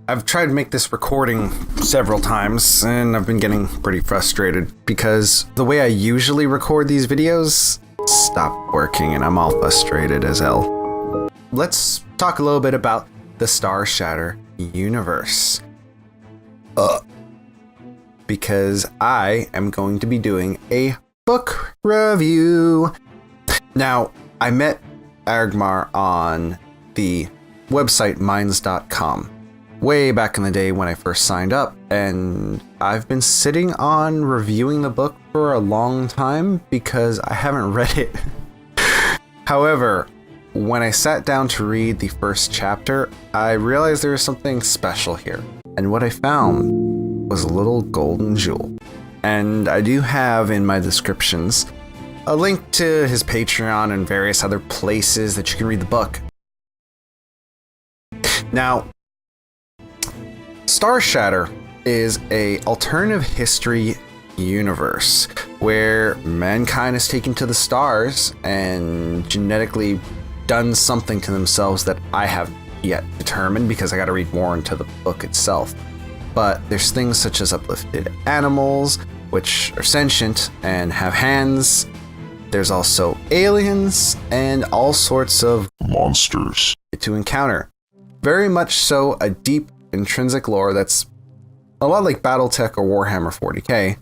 I've tried to make this recording several times, and I've been getting pretty frustrated because the way I usually record these videos stopped working, and I'm all frustrated as hell. Let's talk a little bit about the Starshatter universe. Because I am going to be doing a book review. Now, I met Argmar on the website minds.com way back in the day when I first signed up, and I've been sitting on reviewing the book for a long time because I haven't read it. However, when I sat down to read the first chapter, I realized there was something special here, and what I found was a little golden jewel. And I do have in my descriptions a link to his Patreon and various other places that you can read the book. Now, Starshatter is a alternative history universe where mankind is taken to the stars and genetically done something to themselves that I have yet determined because I got to read more into the book itself. But there's things such as uplifted animals, which are sentient and have hands. There's also aliens and all sorts of monsters to encounter. Very much so a deep intrinsic lore that's a lot like Battletech or Warhammer 40k.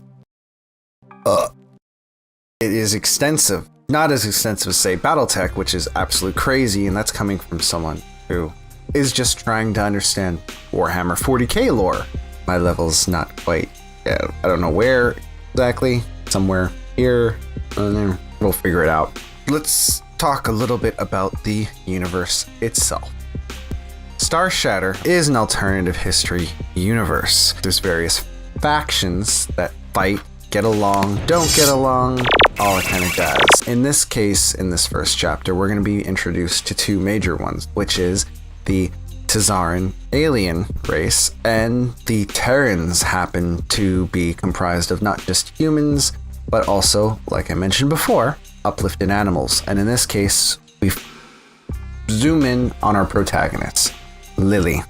It is extensive. Not as extensive as, say, Battletech, which is absolute crazy, and that's coming from someone who is just trying to understand Warhammer 40k lore. My level's not quite, I don't know where exactly, somewhere here, we'll figure it out. Let's talk a little bit about the universe itself. Starshatter is an alternative history universe. There's various factions that fight, get along, don't get along, all that kind of jazz. In this case, in this first chapter, we're going to be introduced to two major ones, which is the Tazaran alien race, and the Terrans happen to be comprised of not just humans, but also, like I mentioned before, uplifted animals. And in this case, we zoom in on our protagonist, Lily.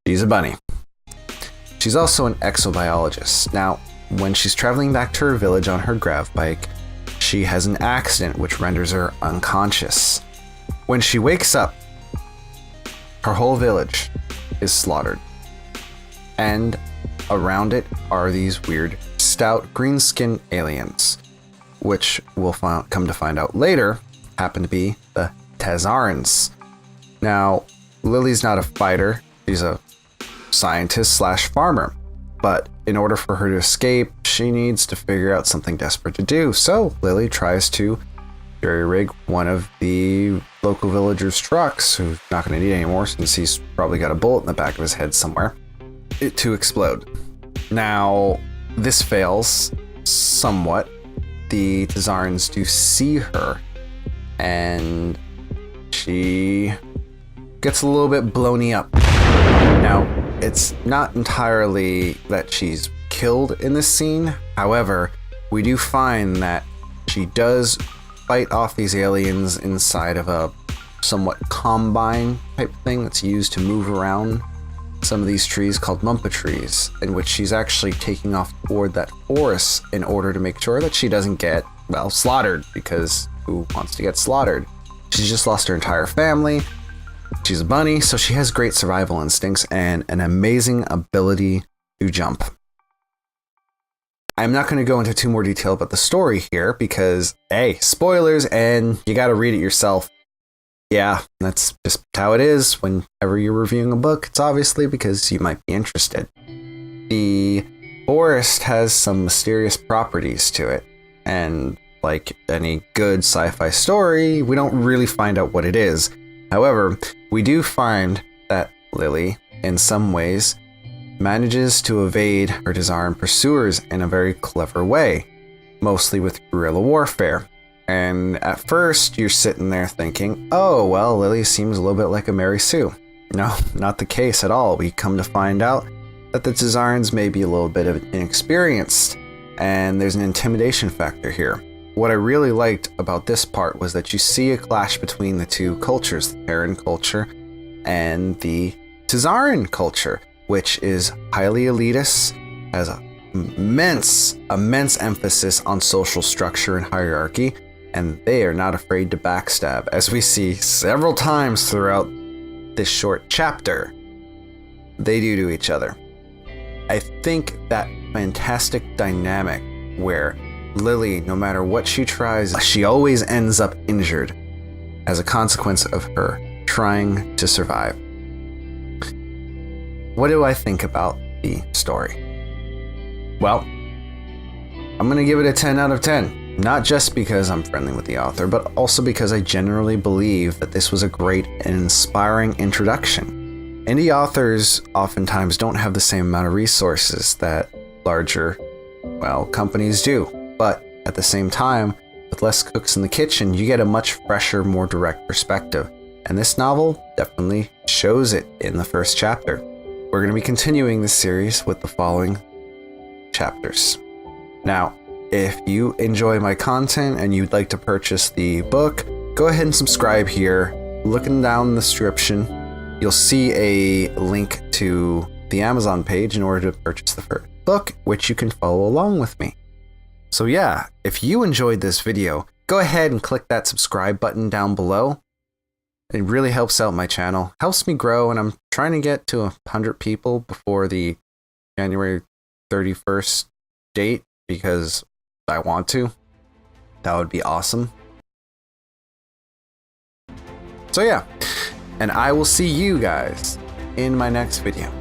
She's a bunny. She's also an exobiologist. Now, when she's traveling back to her village on her grav bike, she has an accident which renders her unconscious. When she wakes up, her whole village is slaughtered. And around it are these weird, stout, green-skinned aliens, which we'll come to find out later happen to be the Tazarans. Now, Lily's not a fighter, she's a scientist / farmer. But in order for her to escape, she needs to figure out something desperate to do. So Lily tries to jerry-rig one of the local villagers' trucks, who's not going to need it anymore since he's probably got a bullet in the back of his head somewhere, to explode. Now, this fails somewhat. The Tazarans do see her, and she gets a little bit blowny up. Now, it's not entirely that she's killed in this scene. However, we do find that she does fight off these aliens inside of a somewhat combine type thing that's used to move around some of these trees called mumpa trees, in which she's actually taking off toward that forest in order to make sure that she doesn't get, well, slaughtered, because who wants to get slaughtered? She's just lost her entire family. She's a bunny, so she has great survival instincts and an amazing ability to jump. I'm not going to go into too more detail about the story here because, hey, spoilers, and you got to read it yourself. Yeah, that's just how it is whenever you're reviewing a book. It's obviously because you might be interested. The forest has some mysterious properties to it, and like any good sci-fi story, we don't really find out what it is. However, we do find that Lily, in some ways, manages to evade her Tazaran pursuers in a very clever way, mostly with guerrilla warfare. And at first, you're sitting there thinking, oh, well, Lily seems a little bit like a Mary Sue. No, not the case at all. We come to find out that the Tazarans may be a little bit of inexperienced, and there's an intimidation factor here. What I really liked about this part was that you see a clash between the two cultures, the Terran culture and the Tazaran culture, which is highly elitist, has immense emphasis on social structure and hierarchy, and they are not afraid to backstab, as we see several times throughout this short chapter. They do to each other. I think that fantastic dynamic where Lily, no matter what she tries, she always ends up injured as a consequence of her trying to survive. What do I think about the story? Well, I'm going to give it a 10 out of 10. Not just because I'm friendly with the author, but also because I generally believe that this was a great and inspiring introduction. Indie authors oftentimes don't have the same amount of resources that larger, companies do. But at the same time, with less cooks in the kitchen, you get a much fresher, more direct perspective. And this novel definitely shows it in the first chapter. We're going to be continuing this series with the following chapters. Now, if you enjoy my content and you'd like to purchase the book, go ahead and subscribe here. Looking down the description, you'll see a link to the Amazon page in order to purchase the first book, which you can follow along with me. So yeah, if you enjoyed this video, go ahead and click that subscribe button down below. It really helps out my channel, helps me grow, and I'm trying to get to 100 people before the January 31st date because I want to. That would be awesome. So yeah, and I will see you guys in my next video.